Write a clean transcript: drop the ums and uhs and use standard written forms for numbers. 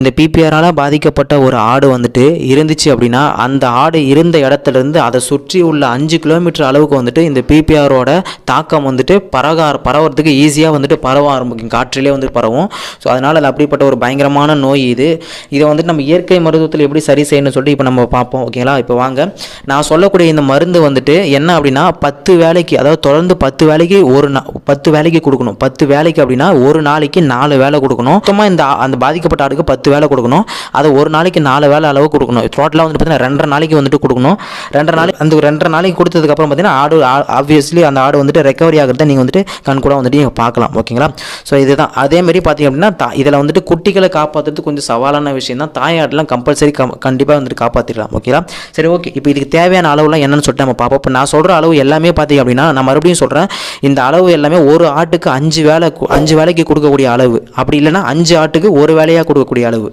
இந்த பிபிஆரால் பாதிக்கப்பட்ட ஒரு ஆடு வந்துட்டு இருந்துச்சு அப்படின்னா அந்த ஆடு இருந்த இடத்துலேருந்து அதை சுற்றி உள்ள 5 கிலோமீட்டர் அளவுக்கு வந்துட்டு இந்த பிபிஆரோட தாக்கம் வந்துட்டு பரவறதுக்கு ஈஸியாக வந்துட்டு பரவ ஆரம்பிக்கும், காற்றிலே வந்து பரவும். ஸோ அதனால் அது அப்படிப்பட்ட ஒரு பயங்கரமான நோய் இதை வந்துட்டு நம்ம இயற்கை மருத்துவத்தில் எப்படி சரி செய்யணும்னு சொல்லிட்டு இப்போ நம்ம பார்ப்போம். ஓகேங்களா? இப்போ வாங்க, நான் சொல்லக்கூடிய இந்த மருந்து வந்துட்டு என்ன அப்படின்னா 10 வேளைக்கு, அதாவது தொடர்ந்து 10 வேளைக்கு 10 வேளைக்கு கொடுக்கணும். 10 வேளைக்கு அப்படின்னா ஒரு நாளைக்கு 4 வேளை கொடுக்கணும். மொத்தமாக அந்த பாதிக்கப்பட்ட ஆடுக்கு 10 வேளை கொடுக்கணும். அதை ஒரு நாளைக்கு 4 வேளை அளவு கொடுக்கணும். டோட்டலாக வந்து பார்த்தீங்கன்னா 2.5 நாளைக்கு வந்துட்டு கொடுக்கணும். 2.5 நாளைக்கு அந்த 2.5 நாளைக்கு கொடுத்ததுக்கப்புறம் பார்த்தீங்கன்னா ஆடு ஆப்வியஸ்லி அந்த ஆடு வந்துட்டு ரெக்கவரி ஆகிறத நீங்கள் வந்துட்டு கண்கூட வந்துட்டு நீங்கள் பார்க்கலாம். ஓகேங்களா? ஸோ இதுதான். அதேமாதிரி பார்த்தீங்க அப்படின்னா இதில் வந்துட்டு குட்டிகளை காப்பாற்றுறது கொஞ்சம் சவாலான விஷயம் தான். தாயாடெலாம் கம்பல்சரி கண்டிப்பாக வந்துட்டு காப்பாற்றிடலாம். ஓகேங்களா? சரி, ஓகே. இப்போ இதுக்கு தேவையான அளவுலாம் என்னன்னு சொல்லிட்டு நம்ம பார்ப்போம். இப்போ நான் சொல்கிற அளவு எல்லாமே பார்த்தீங்க அப்படின்னா, நான் மறுபடியும் சொல்கிறேன், இந்த அளவு எல்லாமே ஒரு ஆட்டுக்கு 5 வேளைக்கு கொடுக்கக்கூடிய அளவு, அப்படி இல்லைனா 5 ஆட்டுக்கு ஒரு வேளையாக கொடுக்கக்கூடிய அளவு.